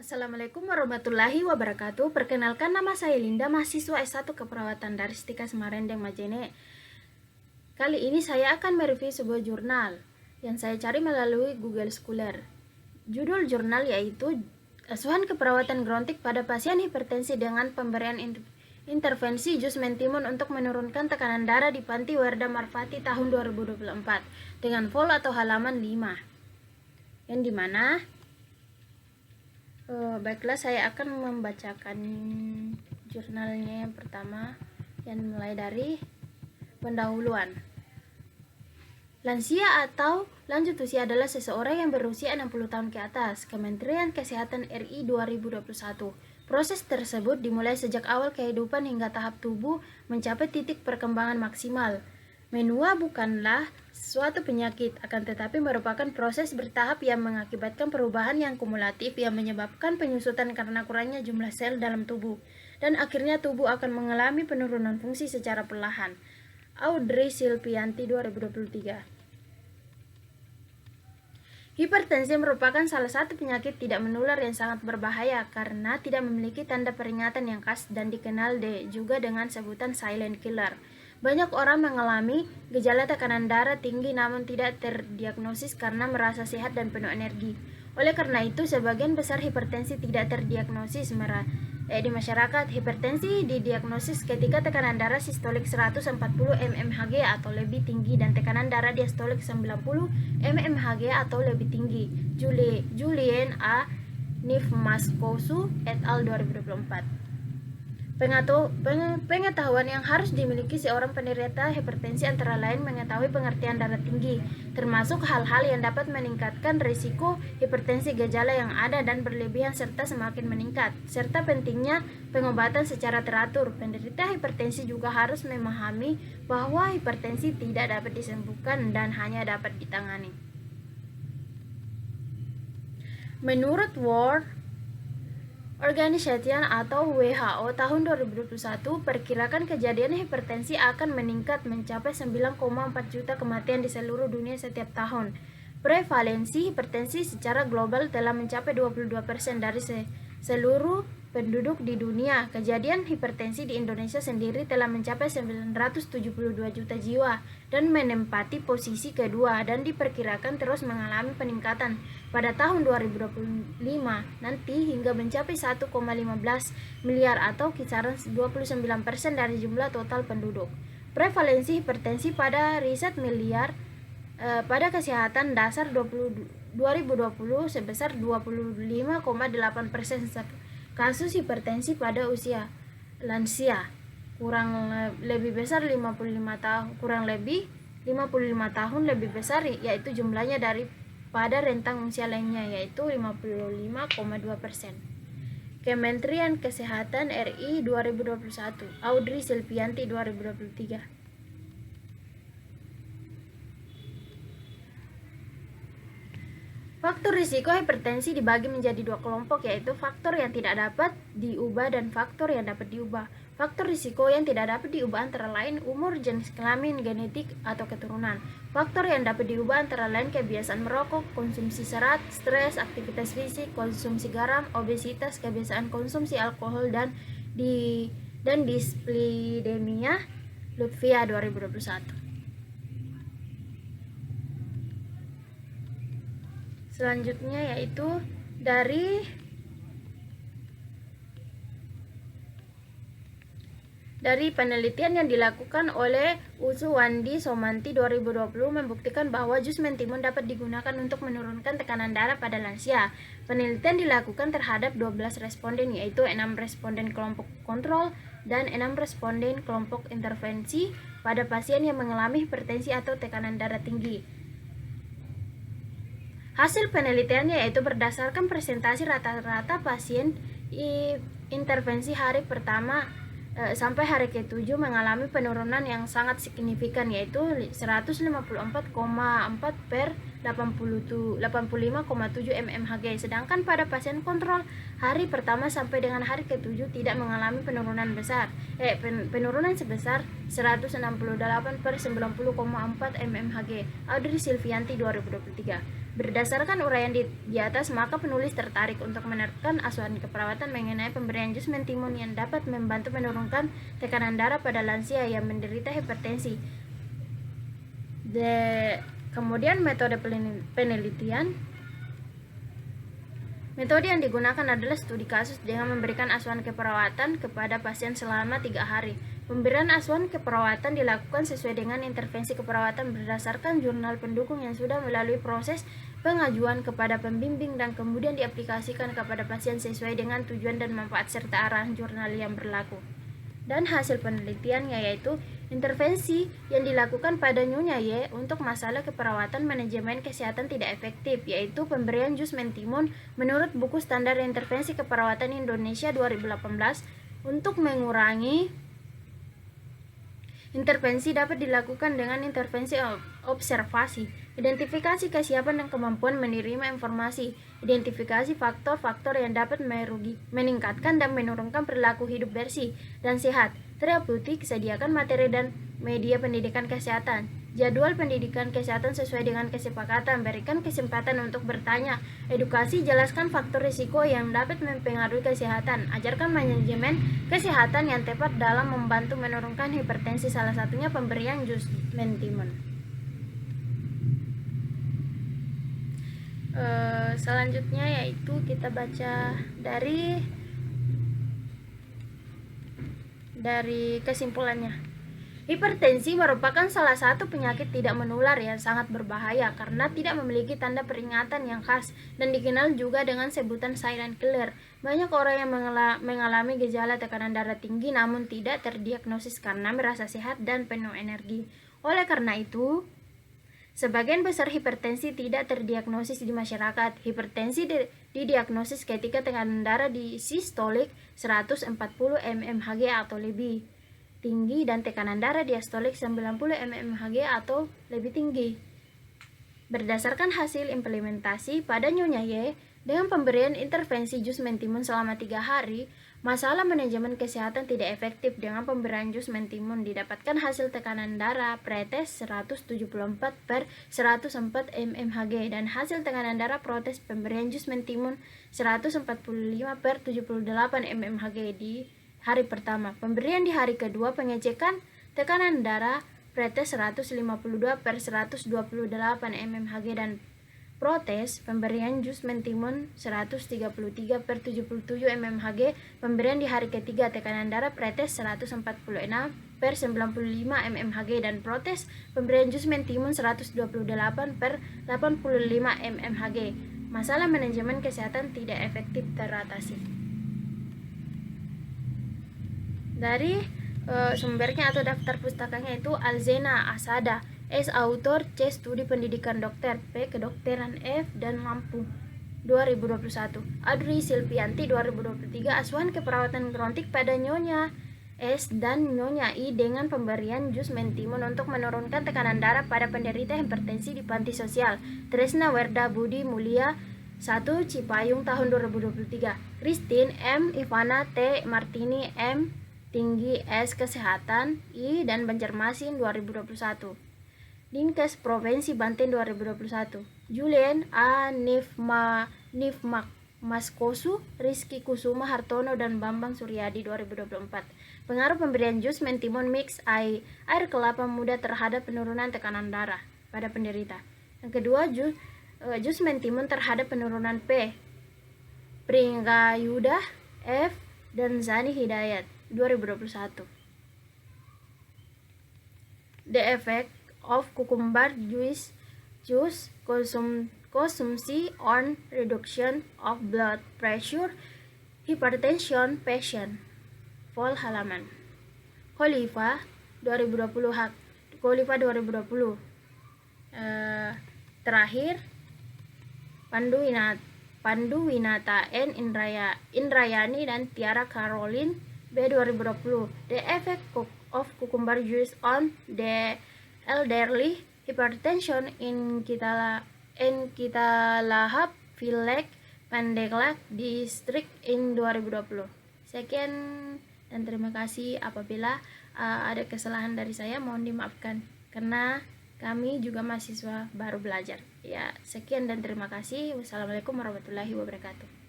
Assalamualaikum warahmatullahi wabarakatuh. Perkenalkan, nama saya Linda, mahasiswa S1 Keperawatan dari Stika Semarendeng Majene. Kali ini saya akan mereview sebuah jurnal yang saya cari melalui Google Scholar. Judul jurnal yaitu Asuhan Keperawatan Grontik pada Pasien Hipertensi dengan Pemberian Intervensi Jus Mentimun untuk Menurunkan Tekanan Darah di Panti Werda Marfati tahun 2024 dengan vol atau halaman 5, yang dimana baiklah, saya akan membacakan jurnalnya yang pertama, yang mulai dari pendahuluan. Lansia atau lanjut usia adalah seseorang yang berusia 60 tahun ke atas. Kementerian Kesehatan RI 2021. Proses tersebut dimulai sejak awal kehidupan hingga tahap tubuh mencapai titik perkembangan maksimal. Menua bukanlah suatu penyakit, akan tetapi merupakan proses bertahap yang mengakibatkan perubahan yang kumulatif yang menyebabkan penyusutan karena kurangnya jumlah sel dalam tubuh, dan akhirnya tubuh akan mengalami penurunan fungsi secara perlahan. Audrey Silvianti 2023. Hipertensi merupakan salah satu penyakit tidak menular yang sangat berbahaya karena tidak memiliki tanda peringatan yang khas dan dikenal juga dengan sebutan silent killer. Banyak orang mengalami gejala tekanan darah tinggi namun tidak terdiagnosis karena merasa sehat dan penuh energi. Oleh karena itu, sebagian besar hipertensi tidak terdiagnosis di masyarakat. Hipertensi didiagnosis ketika tekanan darah sistolik 140 mmHg atau lebih tinggi dan tekanan darah diastolik 90 mmHg atau lebih tinggi. Julien A. Nifmaskosu et al. 2024. Pengetahuan yang harus dimiliki seorang penderita hipertensi antara lain mengetahui pengertian darah tinggi, termasuk hal-hal yang dapat meningkatkan risiko hipertensi, gejala yang ada dan berlebihan serta semakin meningkat, serta pentingnya pengobatan secara teratur. Penderita hipertensi juga harus memahami bahwa hipertensi tidak dapat disembuhkan dan hanya dapat ditangani. Menurut World Organization atau WHO tahun 2021, perkirakan kejadian hipertensi akan meningkat mencapai 9,4 juta kematian di seluruh dunia setiap tahun. Prevalensi hipertensi secara global telah mencapai 22% dari seluruh penduduk di dunia. Kejadian hipertensi di Indonesia sendiri telah mencapai 972 juta jiwa dan menempati posisi kedua dan diperkirakan terus mengalami peningkatan pada tahun 2025 nanti hingga mencapai 1,15 miliar atau kisaran 29% dari jumlah total penduduk. Prevalensi hipertensi pada riset pada kesehatan dasar 2020 sebesar 25,8%. Kasus hipertensi pada usia lansia kurang lebih 55 tahun lebih besar, yaitu jumlahnya daripada rentang usia lainnya, yaitu 55,2%. Kementerian Kesehatan RI 2021. Audrey Silvianti 2023. Faktor risiko hipertensi dibagi menjadi dua kelompok, yaitu faktor yang tidak dapat diubah dan faktor yang dapat diubah. Faktor risiko yang tidak dapat diubah antara lain umur, jenis kelamin, genetik, atau keturunan. Faktor yang dapat diubah antara lain kebiasaan merokok, konsumsi serat, stres, aktivitas fisik, konsumsi garam, obesitas, kebiasaan konsumsi alkohol, dan dislipidemia. Lutfia 2021. Selanjutnya yaitu dari penelitian yang dilakukan oleh Usuwandi Somanti 2020 membuktikan bahwa jus mentimun dapat digunakan untuk menurunkan tekanan darah pada lansia. Penelitian dilakukan terhadap 12 responden, yaitu 6 responden kelompok kontrol dan 6 responden kelompok intervensi pada pasien yang mengalami hipertensi atau tekanan darah tinggi. Hasil penelitiannya yaitu berdasarkan presentasi rata-rata pasien intervensi hari pertama sampai hari ke-7 mengalami penurunan yang sangat signifikan, yaitu 154,4 per 85,7 mmHg. Sedangkan pada pasien kontrol hari pertama sampai dengan hari ke-7 tidak mengalami penurunan sebesar 168 per 90,4 mmHg. Audrey Silvianti 2023. Berdasarkan uraian di atas, maka penulis tertarik untuk menerapkan asuhan keperawatan mengenai pemberian jus mentimun yang dapat membantu menurunkan tekanan darah pada lansia yang menderita hipertensi. Kemudian metode penelitian. Metode yang digunakan adalah studi kasus dengan memberikan asuhan keperawatan kepada pasien selama 3 hari. Pemberian asuhan keperawatan dilakukan sesuai dengan intervensi keperawatan berdasarkan jurnal pendukung yang sudah melalui proses pengajuan kepada pembimbing dan kemudian diaplikasikan kepada pasien sesuai dengan tujuan dan manfaat serta arahan jurnal yang berlaku. Dan hasil penelitiannya yaitu intervensi yang dilakukan pada Nyonya Y untuk masalah keperawatan manajemen kesehatan tidak efektif, yaitu pemberian jus mentimun menurut buku standar intervensi keperawatan Indonesia 2018. Untuk mengurangi intervensi dapat dilakukan dengan intervensi observasi, identifikasi kesiapan dan kemampuan menerima informasi, identifikasi faktor-faktor yang dapat meningkatkan dan menurunkan perilaku hidup bersih dan sehat, terapeutik, sediakan materi dan media pendidikan kesehatan, jadwal pendidikan kesehatan sesuai dengan kesepakatan, berikan kesempatan untuk bertanya, edukasi, jelaskan faktor risiko yang dapat mempengaruhi kesehatan, ajarkan manajemen kesehatan yang tepat dalam membantu menurunkan hipertensi, salah satunya pemberian jus mentimun. Selanjutnya yaitu kita baca dari kesimpulannya. Hipertensi merupakan salah satu penyakit tidak menular yang sangat berbahaya karena tidak memiliki tanda peringatan yang khas dan dikenal juga dengan sebutan silent killer. Banyak orang yang mengalami gejala tekanan darah tinggi namun tidak terdiagnosis karena merasa sehat dan penuh energi. Oleh karena itu, sebagian besar hipertensi tidak terdiagnosis di masyarakat. Hipertensi didiagnosis ketika tekanan darah di sistolik 140 mmHg atau lebih tinggi dan tekanan darah diastolik 90 mmHg atau lebih tinggi. Berdasarkan hasil implementasi pada Nyonya Y, dengan pemberian intervensi jus mentimun selama 3 hari, masalah manajemen kesehatan tidak efektif. Dengan pemberian jus mentimun didapatkan hasil tekanan darah pretest 174/104 mmHg dan hasil tekanan darah protes pemberian jus mentimun 145/78 mmHg di hari pertama. Pemberian di hari kedua, pengecekan tekanan darah pretest 152/128 mmHg dan protes pemberian jus mentimun 133/77 mmHg. Pemberian di hari ketiga, tekanan darah pretest 146/95 mmHg dan protes pemberian jus mentimun 128/85 mmHg. Masalah manajemen kesehatan tidak efektif teratasi. Dari sumbernya atau daftar pustakanya itu Alzena Asada, S. Autor, C. Studi Pendidikan Dokter, P. Kedokteran, F. dan Mampu 2021. Adri Silvianti 2023, Asuhan Keperawatan Kronik pada Nyonya S dan Nyonya I dengan pemberian jus mentimun untuk menurunkan tekanan darah pada penderita hipertensi di panti sosial. Tresna Werda Budi Mulia 1 Cipayung tahun 2023. Christine M. Ivana T. Martini M. Tinggi S. Kesehatan I dan Banjarmasin 2021. Dinkes Provinsi Banten 2021. Julien A. Maskosu, Rizky Kusuma Hartono dan Bambang Suryadi 2024. Pengaruh pemberian jus mentimun mix air kelapa muda terhadap penurunan tekanan darah pada penderita. Yang kedua, jus mentimun terhadap penurunan P. Pringayuda F. dan Zani Hidayat 2021. The effect of cucumber juice consumption on reduction of blood pressure hypertension patient. Vol halaman. Khalifa 2020. Terakhir Pandu Winata N. Indrayani dan Tiara Caroline B. 2020. The effect of cucumber juice on the elderly hypertension in Kitalahap Village, Pandeglang District in 2020. Sekian dan terima kasih. Apabila ada kesalahan dari saya mohon dimaafkan karena kami juga mahasiswa baru belajar. Ya, sekian dan terima kasih. Wassalamualaikum warahmatullahi wabarakatuh.